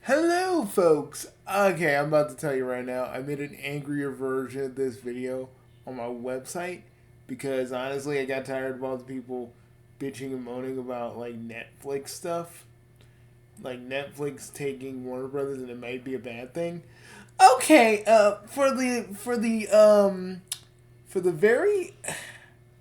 Hello, folks! Okay, I'm about to tell you right now, I made an angrier version of this video on my website because honestly, I got tired of all the people bitching and moaning about like Netflix stuff. Like Netflix taking Warner Brothers and it might be a bad thing. Okay, for the very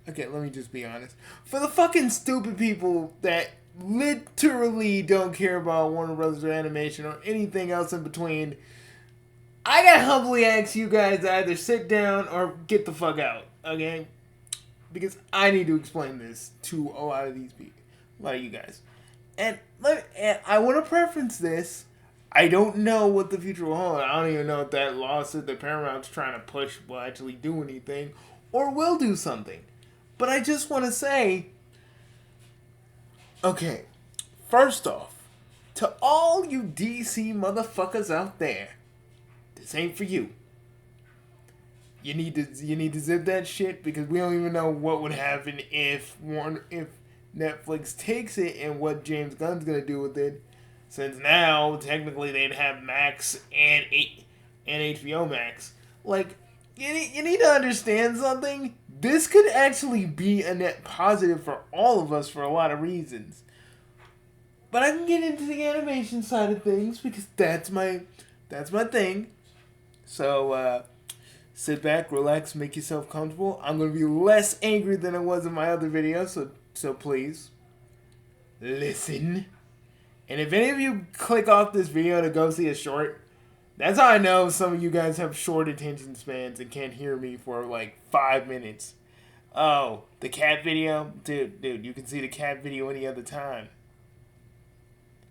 okay, let me just be honest. For the fucking stupid people that literally don't care about Warner Brothers or animation or anything else in between, I gotta humbly ask you guys to either sit down or get the fuck out, okay? Because I need to explain this to a lot of these people, a lot of you guys. And I want to preference this. I don't know what the future will hold. I don't even know if that lawsuit that Paramount's trying to push will actually do anything or will do something. But I just want to say, okay, first off, to all you DC motherfuckers out there, this ain't for you. You need to zip that shit because we don't even know what would happen if Netflix takes it and what James Gunn's gonna do with it. Since now technically they'd have Max and HBO Max. Like you need to understand something. This could actually be a net positive for all of us for a lot of reasons. But I can get into the animation side of things because that's my thing. So sit back, relax, make yourself comfortable. I'm gonna be less angry than I was in my other video, so please listen. And if any of you click off this video to go see a short, that's how I know some of you guys have short attention spans and can't hear me for like 5 minutes. Oh, the cat video? Dude, you can see the cat video any other time.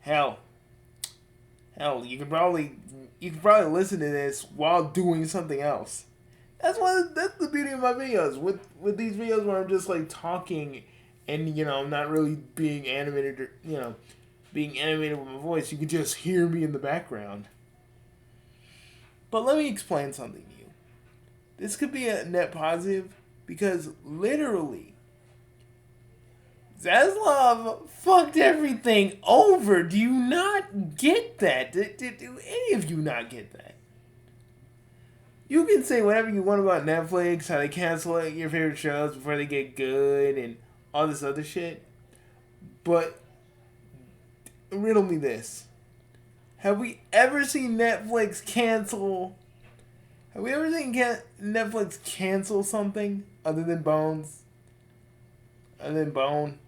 Hell, you can probably listen to this while doing something else. That's the beauty of my videos. With these videos where I'm just like talking and I'm not really being animated or being animated with my voice, you can just hear me in the background. But let me explain something to you. This could be a net positive because literally Zaslav fucked everything over. Do you not get that? Do any of you not get that? You can say whatever you want about Netflix, how they cancel your favorite shows before they get good and all this other shit. But riddle me this. Have we ever seen Netflix cancel? Have we ever seen Netflix cancel something other than Bones? Other than Bone?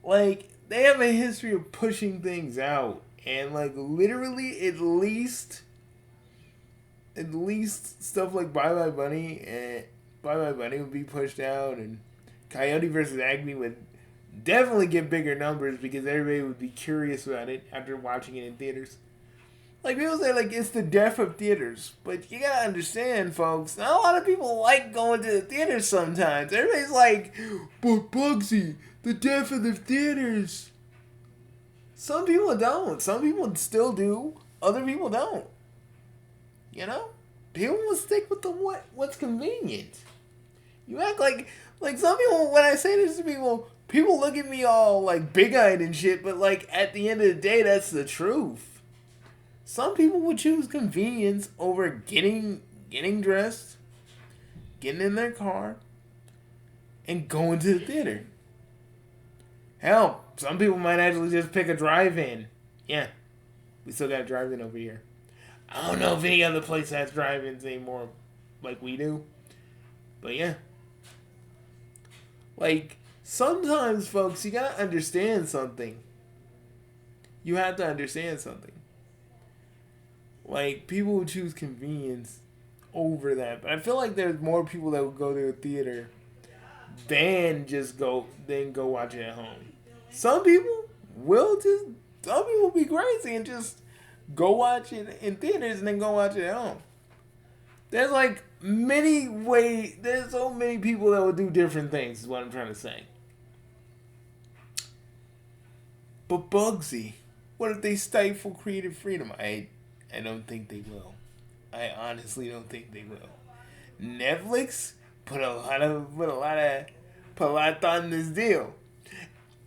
Like, they have a history of pushing things out. And, like, literally, at least stuff like Bye Bye Bunny would be pushed out. And Coyote vs. Acme would definitely get bigger numbers because everybody would be curious about it after watching it in theaters. Like, people say, like, it's the death of theaters. But you gotta understand, folks, not a lot of people like going to the theaters sometimes. Everybody's like, but Bugsy, the death of the theaters. Some people don't. Some people still do. Other people don't. People will stick with what's convenient. You act like some people, when I say this to people look at me all like big-eyed and shit, but like at the end of the day, that's the truth. Some people would choose convenience over getting dressed, getting in their car, and going to the theater. Hell, some people might actually just pick a drive-in. Yeah, we still got a drive-in over here. I don't know if any other place has drive-ins anymore like we do. But yeah. Like, sometimes, folks, you gotta understand something. You have to understand something. Like, people would choose convenience over that. But I feel like there's more people that would go to a theater than go watch it at home. Some people will be crazy and just go watch it in theaters and then go watch it at home. There's like there's so many people that will do different things is what I'm trying to say. But Bugsy, what if they stifle creative freedom? I don't think they will. I honestly don't think they will. Netflix put a lot of thought in this deal.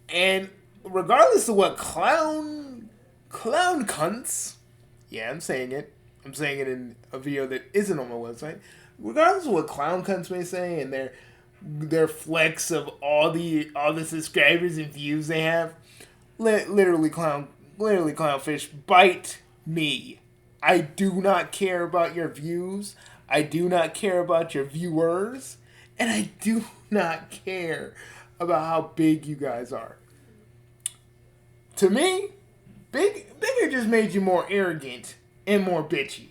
And regardless of what clown cunts, yeah, I'm saying it in a video that isn't on my website. Regardless of what clown cunts may say and their flex of all the subscribers and views they have, literally clownfish, bite me. I do not care about your views. I do not care about your viewers, and I do not care about how big you guys are. To me, bigger just made you more arrogant and more bitchy.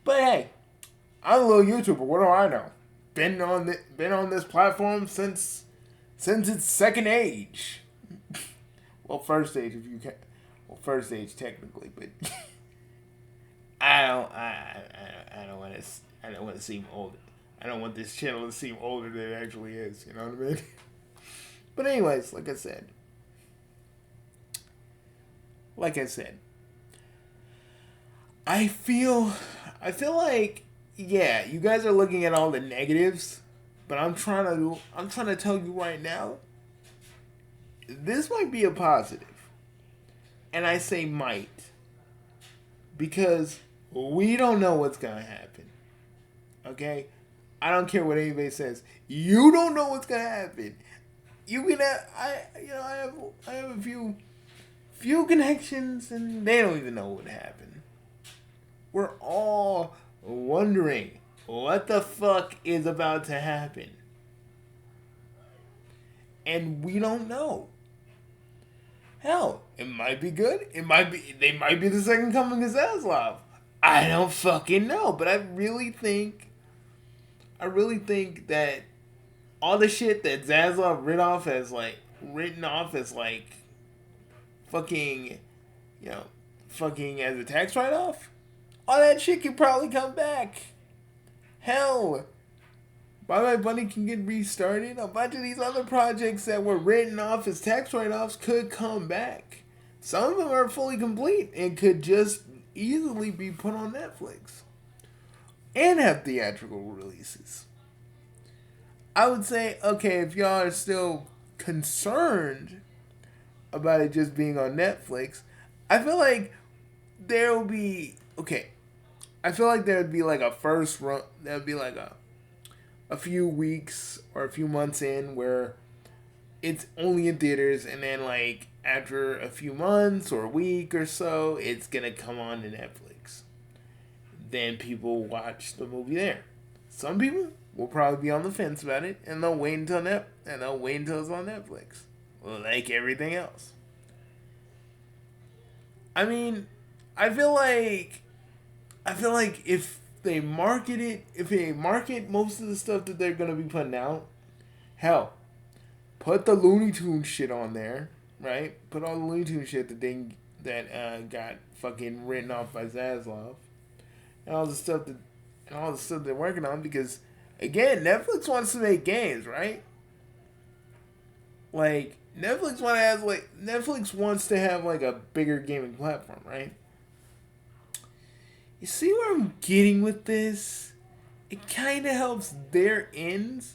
But hey, I'm a little YouTuber. What do I know? Been on this platform since its second age. Well, first age if you can. Well, first age technically, but I don't want to seem old. I don't want this channel to seem older than it actually is. You know what I mean? But anyways, like I said, I feel like, yeah, you guys are looking at all the negatives, but I'm trying to tell you right now, this might be a positive. And I say might, because we don't know what's gonna happen. Okay? I don't care what anybody says. You don't know what's gonna happen. You can have, I have a few connections, and they don't even know what happened. We're all wondering what the fuck is about to happen, and we don't know. Hell, it might be good. They might be the second coming of Zaslav. I don't fucking know, but I really think that all the shit that Zaslav written off as like fucking, fucking as a tax write-off, all that shit can probably come back. Hell, Bye Bye Bunny can get restarted. A bunch of these other projects that were written off as tax write-offs could come back. Some of them are fully complete and could just easily be put on Netflix and have theatrical releases. I would say, okay, if y'all are still concerned about it just being on Netflix, I feel like there will be, okay, I feel like there would be like a first run, there would be like a few weeks or a few months in where it's only in theaters, and then like after a few months or a week or so, it's gonna come on to Netflix. Then people watch the movie there. Some people will probably be on the fence about it, and they'll wait until it's on Netflix, like everything else. I mean, I feel like if they market most of the stuff that they're gonna be putting out, hell, put the Looney Tunes shit on there, right? Put all the Looney Tunes shit that got fucking written off by Zaslav, and all the stuff they're working on, because again, Netflix wants to make games, right? Like Netflix wants to have like a bigger gaming platform, right? You see where I'm getting with this? It kind of helps their ends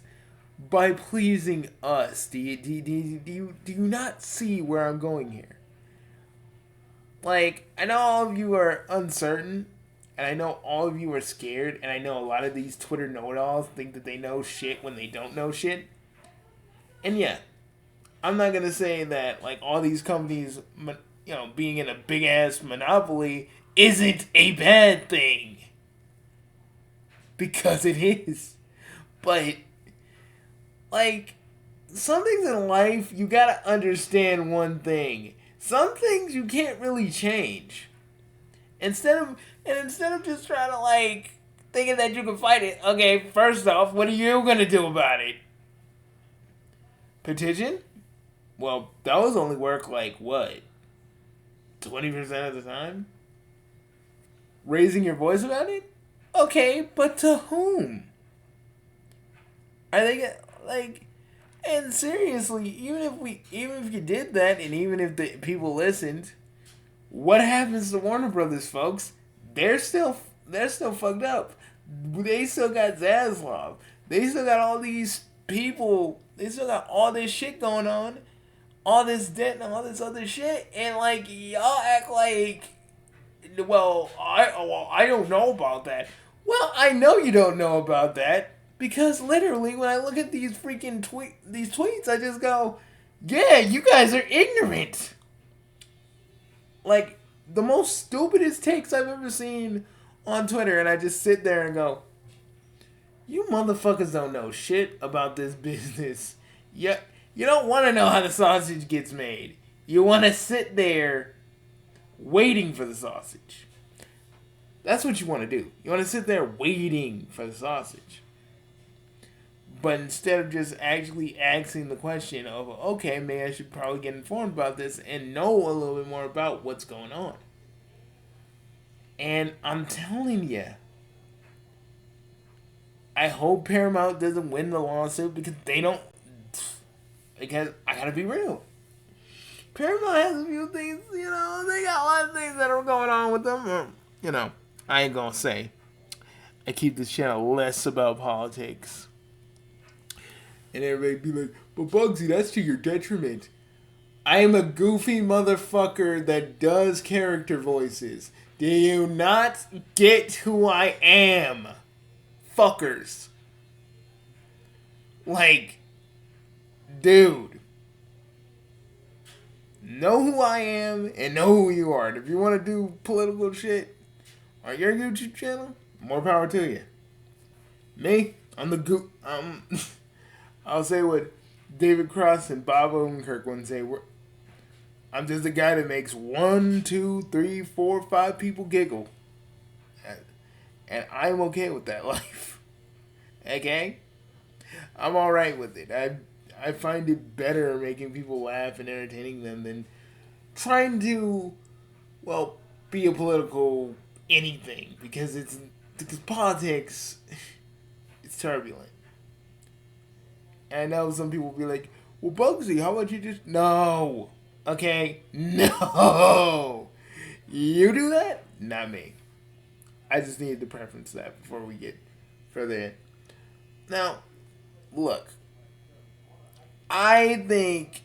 by pleasing us. Do you not see where I'm going here? Like, I know all of you are uncertain, and I know all of you are scared, and I know a lot of these Twitter know-it-alls think that they know shit when they don't know shit. And yeah, I'm not gonna say that like all these companies, being in a big ass monopoly isn't a bad thing, because it is. But like, some things in life, you gotta understand one thing. Some things you can't really change. Instead of just trying to like thinking that you can fight it, okay, first off, what are you gonna do about it? Petition? Well, those only work like what? 20% of the time? Raising your voice about it? Okay, but to whom? I think like, and seriously, even if you did that, and even if the people listened, what happens to Warner Brothers, folks? They're still fucked up. They still got Zaslav. They still got all these people, they still got all this shit going on, all this debt and all this other shit, and like y'all act like, I don't know about that. Well, I know you don't know about that because literally when I look at these freaking these tweets, I just go, yeah, you guys are ignorant. Like the most stupidest takes I've ever seen on Twitter, and I just sit there and go, you motherfuckers don't know shit about this business. You don't want to know how the sausage gets made. You want to sit there waiting for the sausage. That's what you want to do. You want to sit there waiting for the sausage. But instead of just actually asking the question of, okay, maybe I should probably get informed about this and know a little bit more about what's going on. And I'm telling you, I hope Paramount doesn't win the lawsuit because they don't. Because I gotta be real. Paramount has a few things, they got a lot of things that are going on with them. I ain't gonna say. I keep this channel less about politics. And everybody be like, but Bugsy, that's to your detriment. I am a goofy motherfucker that does character voices. Do you not get who I am? Fuckers. Like, dude. Know who I am and know who you are. And if you want to do political shit on your YouTube channel, more power to you. Me, I'm the I'll say what David Cross and Bob Odenkirk once say. I'm just a guy that makes 1, 2, 3, 4, 5 people giggle. And I'm okay with that life. Okay? I'm alright with it. I find it better making people laugh and entertaining them than trying to, be a political anything. Because politics, it's turbulent. And I know some people will be like, well, Bugsy, how about you just... No. Okay? No. You do that? Not me. I just needed to preference that before we get further in. Now, look. I think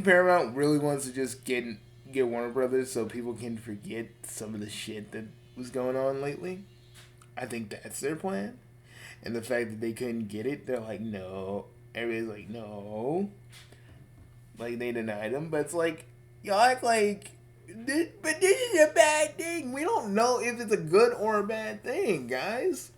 Paramount really wants to just get Warner Brothers so people can forget some of the shit that was going on lately. I think that's their plan. And the fact that they couldn't get it, they're like, no. Everybody's like, no. Like, they denied them. But it's like, y'all act like, this is a bad thing. We don't know if it's a good or a bad thing, guys.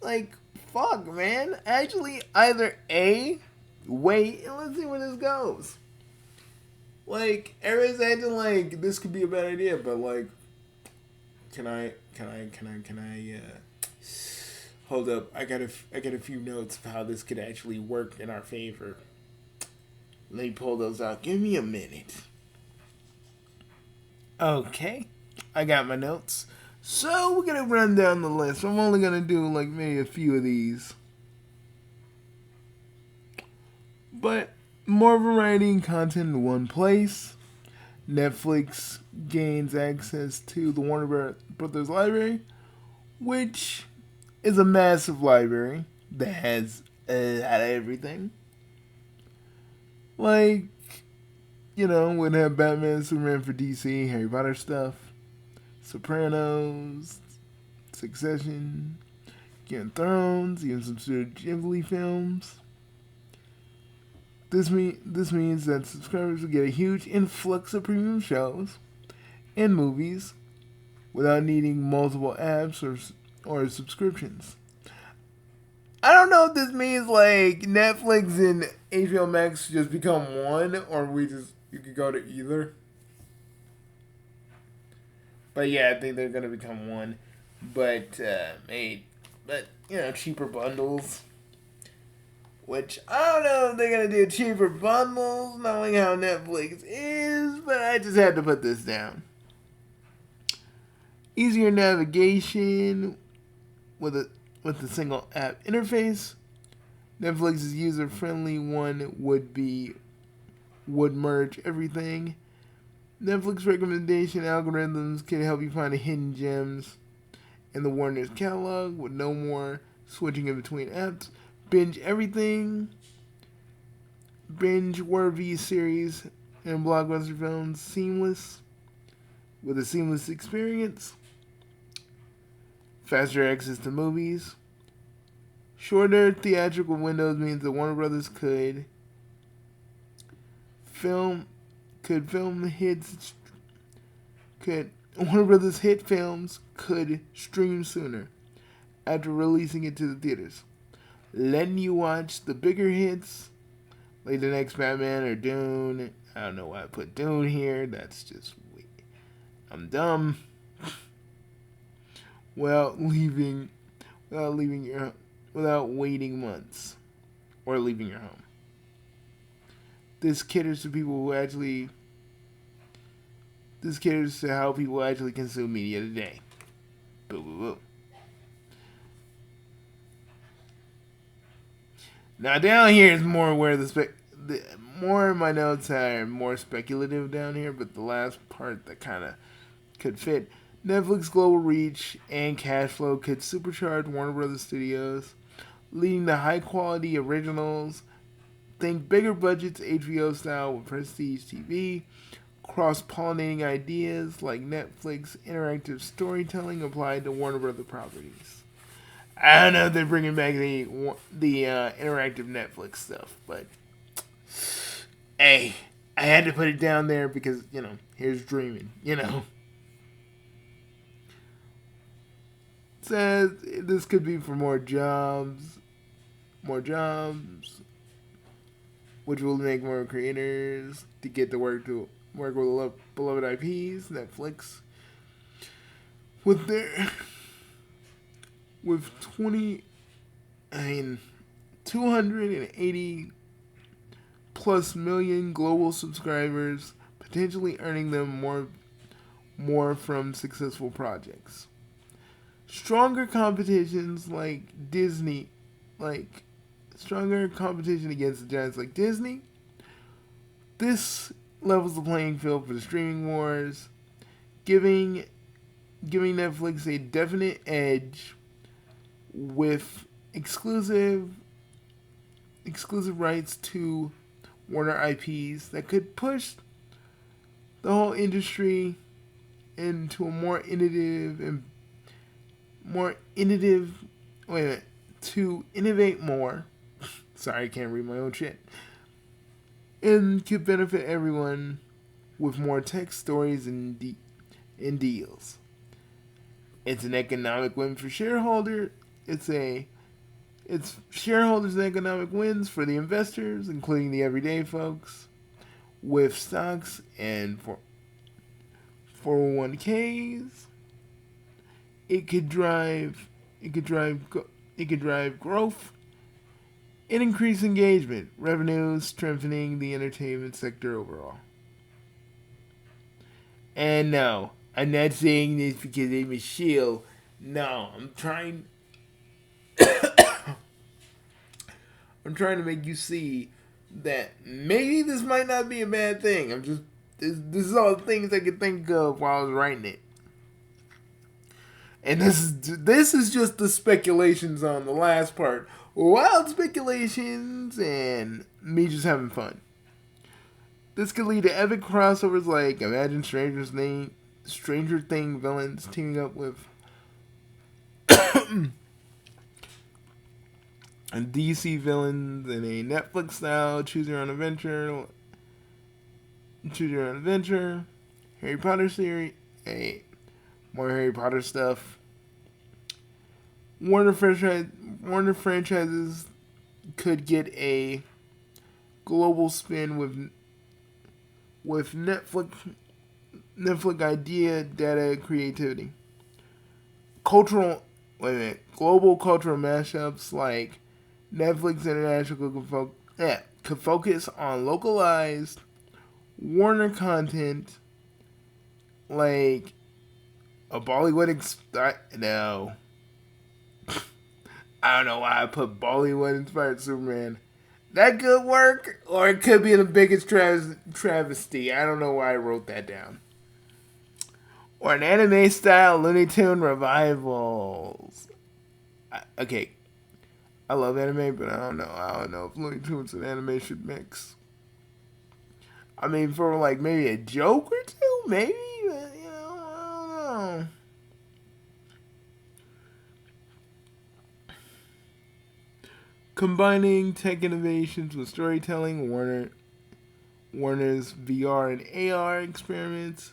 Like, fuck, man. Actually, either A, wait, and let's see where this goes. Like, everybody's acting like this could be a bad idea, but like, can I hold up, I got a few notes of how this could actually work in our favor. Let me pull those out. Give me a minute. Okay. I got my notes. So we're gonna run down the list. I'm only gonna do like maybe a few of these. But more variety and content in one place. Netflix gains access to the Warner Brothers library, which is a massive library that has a lot of everything. Like, would have Batman, Superman for DC, Harry Potter stuff, Sopranos, Succession, Game of Thrones, even some Studio Ghibli films. This means that subscribers will get a huge influx of premium shows and movies without needing multiple apps or subscriptions. I don't know if this means like Netflix and HBO Max just become one, or you could go to either. But yeah, I think they're gonna become one. But cheaper bundles. Which I don't know if they're gonna do cheaper bundles, knowing how Netflix is, but I just had to put this down. Easier navigation with a single app interface. Netflix's user-friendly one would merge everything. Netflix recommendation algorithms can help you find the hidden gems in the Warner's catalog with no more switching in between apps, binge everything, binge-worthy series and blockbuster films with a seamless experience, faster access to movies. Shorter theatrical windows means that Warner Brothers could film hits Warner Brothers hit films could stream sooner after releasing it to the theaters, letting you watch the bigger hits like the next Batman or Dune. I don't know why I put Dune here. That's just weird. I'm dumb. Without waiting months or leaving your home. This caters to how people actually consume media today. Boo boo boo. Now down here is more where more of my notes are more speculative down here, but the last part that kind of could fit. Netflix global reach and cash flow could supercharge Warner Brothers Studios, leading to high-quality originals. Think bigger budgets, HBO style with prestige TV, cross-pollinating ideas like Netflix interactive storytelling applied to Warner Brothers properties. I don't know if they're bringing back the interactive Netflix stuff, but hey, I had to put it down there because, here's dreaming, Says this could be for more jobs, which will make more creators to get to work with beloved IPs. Netflix with 280 plus million global subscribers, potentially earning them more from successful projects. Stronger competition against the giants like Disney. This levels the playing field for the streaming wars, giving Netflix a definite edge with exclusive rights to Warner IPs that could push the whole industry into a to innovate more. Sorry, I can't read my own shit. And could benefit everyone with more tech stories and deals. It's an economic win for shareholders. It's shareholders and economic wins for the investors, including the everyday folks, with stocks and 401ks. It could drive growth and increase engagement, revenues, strengthening the entertainment sector overall. And no, I'm not saying this because I'm a shield. No, I'm trying to make you see that maybe this might not be a bad thing. This is all the things I could think of while I was writing it. And this is just the speculations on the last part. Wild speculations and me just having fun. This could lead to epic crossovers like imagine Stranger Things villains teaming up with DC villains in a Netflix style choose your own adventure. Harry Potter series. More Harry Potter stuff. Warner franchises could get a global spin with Netflix idea, data, creativity. Global cultural mashups like Netflix International could focus on localized Warner content like a Bollywood no. I don't know why I put Bollywood inspired Superman. That could work, or it could be the biggest travesty. I don't know why I wrote that down. Or an anime style Looney Tune revivals. Okay, I love anime, but I don't know. I don't know if Looney Tunes and anime should mix. I mean, for like maybe a joke or two, maybe. But, I don't know. Combining tech innovations with storytelling, Warner's VR and AR experiments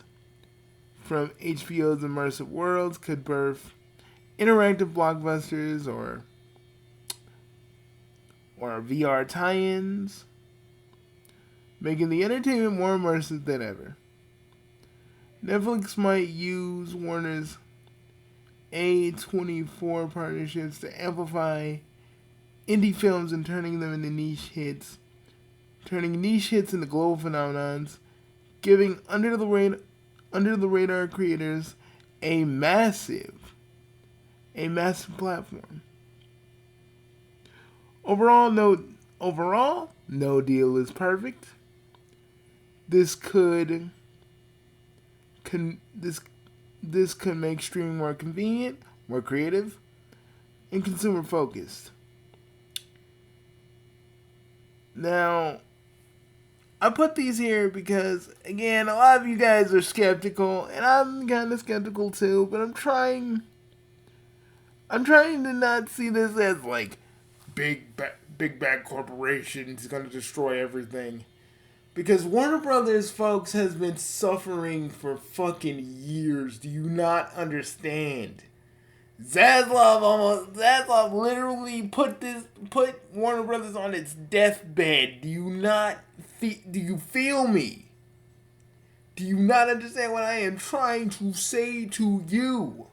from HBO's immersive worlds could birth interactive blockbusters or VR tie-ins, making the entertainment more immersive than ever. Netflix might use Warner's A24 partnerships to amplify indie films and turning them into niche hits into global phenomenons, giving under the radar creators a massive platform. Overall, no deal is perfect. This could make streaming more convenient, more creative, and consumer focused. Now, I put these here because, again, a lot of you guys are skeptical, and I'm kind of skeptical too, but I'm trying to not see this as like big bad corporations going to destroy everything. Because Warner Brothers, folks, has been suffering for fucking years. Do you not understand? Zaslav literally put Warner Brothers on its deathbed. Do you feel me? Do you not understand what I am trying to say to you?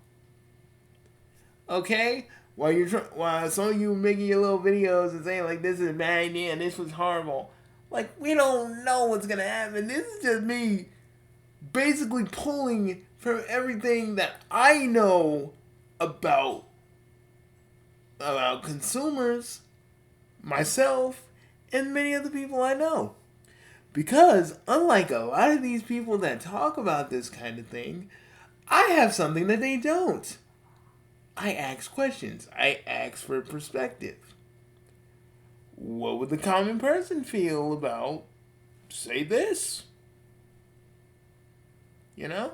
Okay? While some of you are making your little videos and saying like this is a bad idea and this was horrible. Like, we don't know what's gonna happen. This is just me basically pulling from everything that I know about consumers, myself, and many other people I know. Because unlike a lot of these people that talk about this kind of thing, I have something that they don't. I ask questions. I ask for perspective. What would the common person feel about, say, this? You know?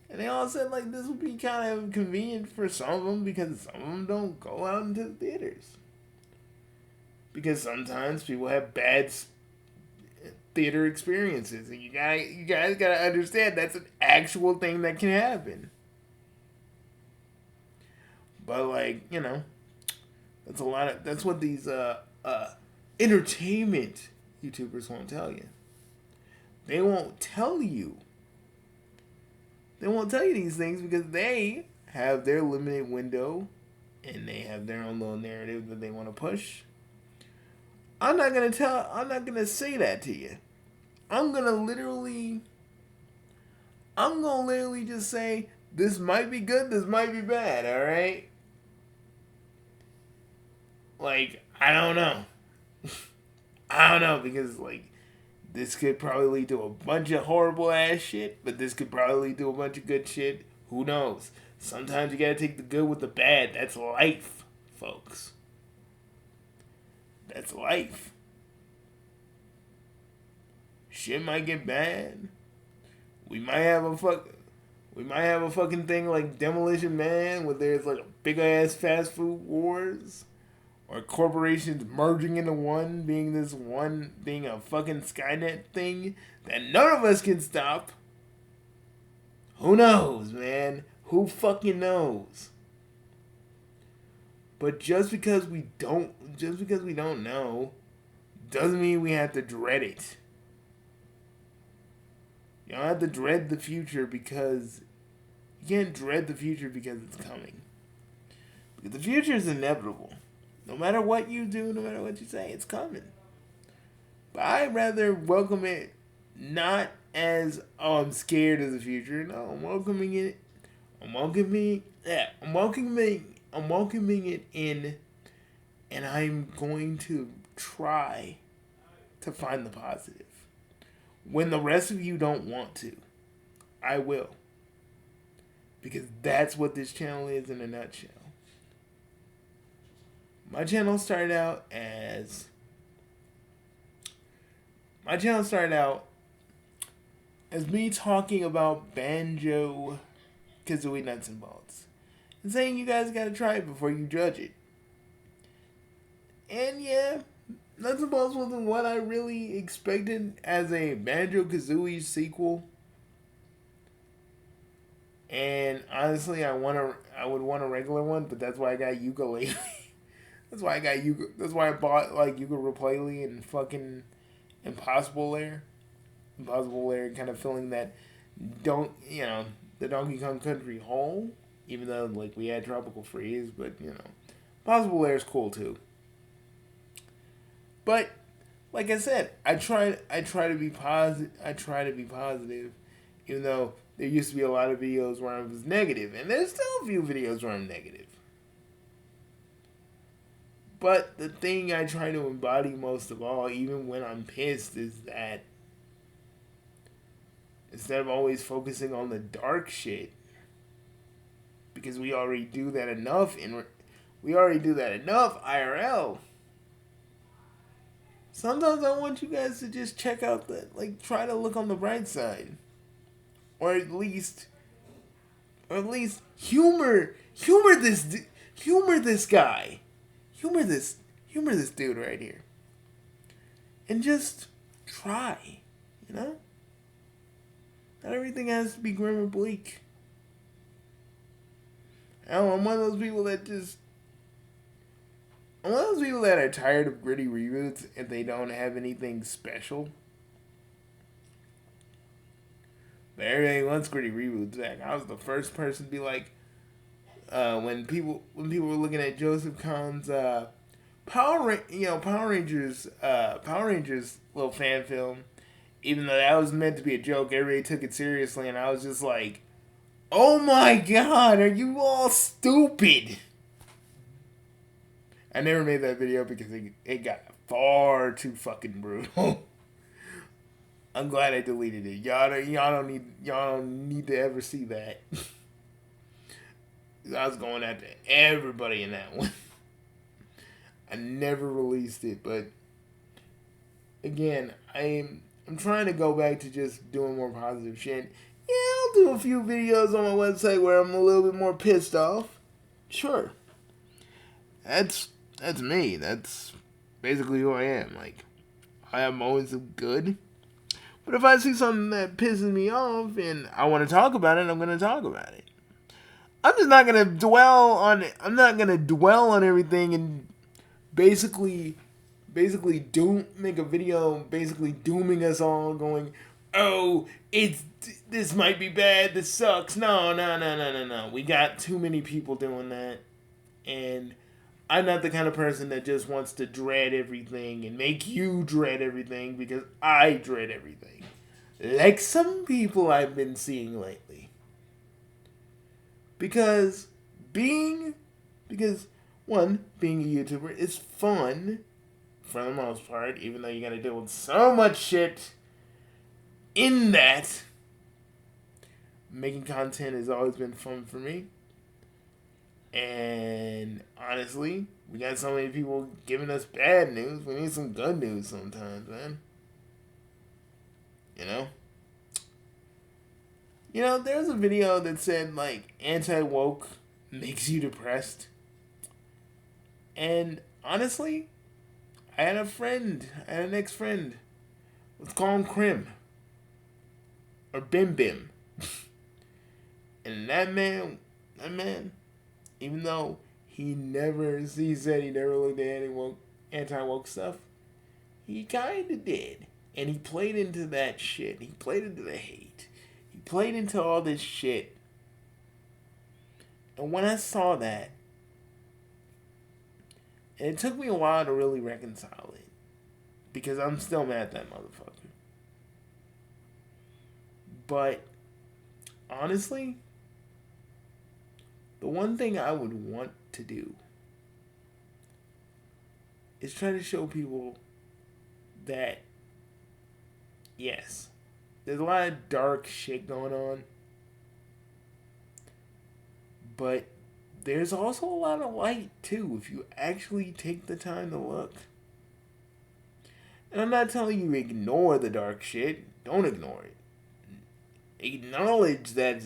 And they all said, like, this would be kind of convenient for some of them because some of them don't go out into the theaters. Because sometimes people have bad theater experiences. And you guys gotta understand that's an actual thing that can happen. But, like, that's what these, entertainment YouTubers won't tell you. They won't tell you these things because they have their limited window and they have their own little narrative that they want to push. I'm not gonna say that to you. I'm gonna literally just say this might be good, this might be bad, alright? Like, I don't know. I don't know, because, like, this could probably lead to a bunch of horrible ass shit, but this could probably lead to a bunch of good shit. Who knows? Sometimes you gotta take the good with the bad. That's life, folks. That's life. Shit might get bad. We might have a fucking thing like Demolition Man where there's like a big ass fast food wars. Or corporations merging into one, being a fucking Skynet thing that none of us can stop. Who knows, man? Who fucking knows? But just because we don't know, doesn't mean we have to dread it. You don't have to dread the future because you can't dread the future because it's coming. Because the future is inevitable. No matter what you do, no matter what you say, it's coming. But I'd rather welcome it not as, oh, I'm scared of the future. No, I'm welcoming it. I'm welcoming it in, and I'm going to try to find the positive. When the rest of you don't want to, I will. Because that's what this channel is in a nutshell. My channel started out as me talking about Banjo Kazooie Nuts and Bolts and saying you guys gotta try it before you judge it. And yeah, Nuts and Bolts wasn't what I really expected as a Banjo Kazooie sequel. And honestly, I would want a regular one, but that's why I got Ukulele. That's why I bought like Ukulele and fucking Impossible Lair. Impossible Lair kind of filling that the Donkey Kong Country hole. Even though like we had Tropical Freeze, but Impossible Lair is cool too. But like I said, I try to be positive. Even though there used to be a lot of videos where I was negative, and there's still a few videos where I'm negative. But the thing I try to embody most of all, even when I'm pissed, is that instead of always focusing on the dark shit, because we already do that enough IRL. Sometimes I want you guys to just check out try to look on the bright side, or at least humor this guy, humor this dude right here, and just try, Not everything has to be grim or bleak. I'm one of those people that are tired of gritty reboots if they don't have anything special. But everybody wants gritty reboots back. I was the first person to be like, when people were looking at Joseph Kahn's Power Rangers little fan film, even though that was meant to be a joke, everybody took it seriously, and I was just like, oh my god, are you all stupid? I never made that video because it got far too fucking brutal. I'm glad I deleted it. Y'all don't need to ever see that. I was going after everybody in that one. I never released it, but again, I'm trying to go back to just doing more positive shit. Yeah, I'll do a few videos on my website where I'm a little bit more pissed off. Sure. That's me. That's basically who I am. Like, I have moments of good. But if I see something that pisses me off and I want to talk about it, I'm going to talk about it. I'm just not going to dwell on it. I'm not going to dwell on everything and basically make a video basically dooming us all, going, oh, this might be bad, this sucks. No. We got too many people doing that. And I'm not the kind of person that just wants to dread everything and make you dread everything because I dread everything. Like some people I've been seeing lately. Because being a YouTuber is fun for the most part, even though you gotta deal with so much shit in that. Making content has always been fun for me. And honestly, we got so many people giving us bad news. We need some good news sometimes, man. There was a video that said, like, anti-woke makes you depressed. And honestly, I had an ex-friend. Let's call him Krim. Or Bim Bim. And that man, even though he said he never looked at any anti-woke stuff, he kinda did. And he played into that shit. He played into the hate. He played into all this shit. And when I saw that, and it took me a while to really reconcile it, because I'm still mad at that motherfucker. But honestly, the one thing I would want to do is try to show people that, yes, there's a lot of dark shit going on, but there's also a lot of light too if you actually take the time to look. And I'm not telling you ignore the dark shit. Don't ignore it. Acknowledge that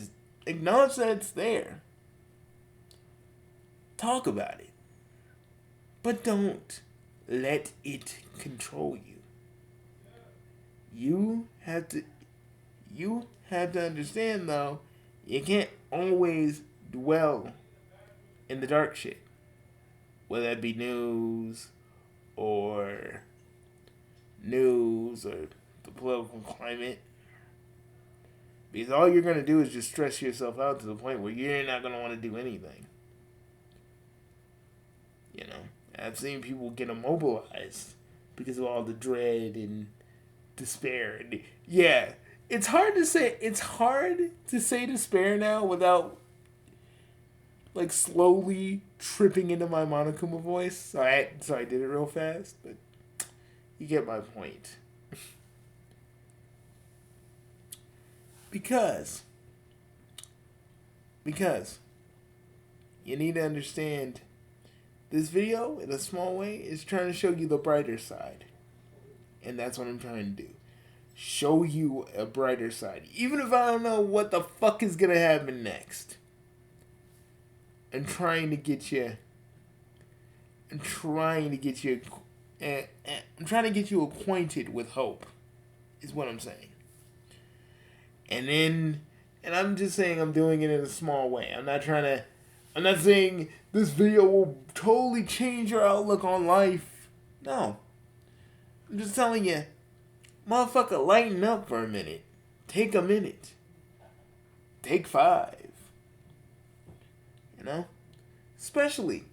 it's there. Talk about it. But don't let it control you. You have to understand though, you can't always dwell in the dark shit. Whether that be news or the political climate. Because all you're going to do is just stress yourself out to the point where you're not going to want to do anything. You know, I've seen people get immobilized because of all the dread and despair. And yeah, it's hard to say despair now without like slowly tripping into my Monokuma voice. So I did it real fast, but you get my point. Because you need to understand this video, in a small way, is trying to show you the brighter side. And that's what I'm trying to do. Show you a brighter side. Even if I don't know what the fuck is going to happen next. I'm trying to get you acquainted with hope, is what I'm saying. And I'm just saying I'm doing it in a small way. I'm not saying this video will totally change your outlook on life. No. I'm just telling you, motherfucker, lighten up for a minute. Take a minute. Take 5. You know? Especially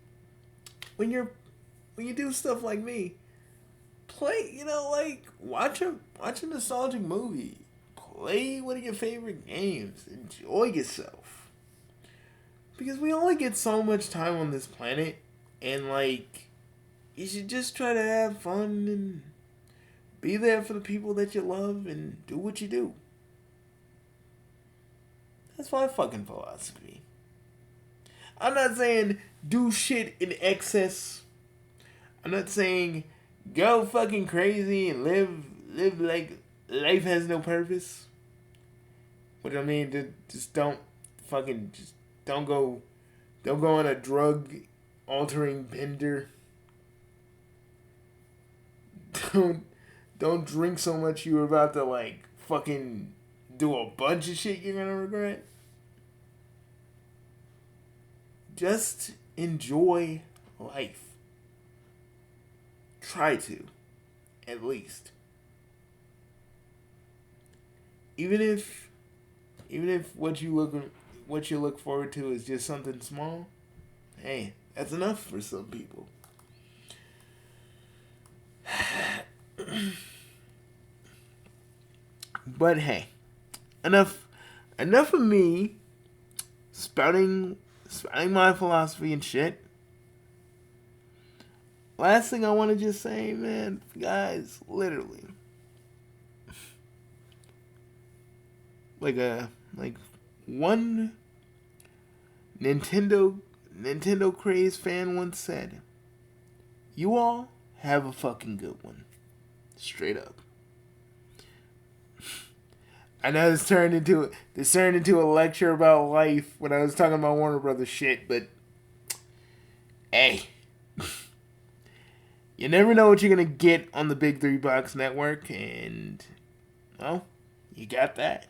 when you do stuff like me. Play, watch a nostalgic movie. Play one of your favorite games. Enjoy yourself. Because we only get so much time on this planet. And, you should just try to have fun and be there for the people that you love and do what you do. That's my fucking philosophy. I'm not saying do shit in excess. I'm not saying go fucking crazy and live like life has no purpose. What I mean, just don't go on a drug altering bender. Don't drink so much you're about to fucking do a bunch of shit you're gonna regret. Just enjoy life. Try to, at least. Even if what you look forward to is just something small, hey, that's enough for some people. But hey, enough of me spouting my philosophy and shit. Last thing I want to just say, man, guys, literally, one Nintendo craze fan once said, "You all have a fucking good one." Straight up. I know this turned into a lecture about life when I was talking about Warner Brothers shit, but hey, you never know what you're gonna get on the Big 3 Box Network, and well, you got that.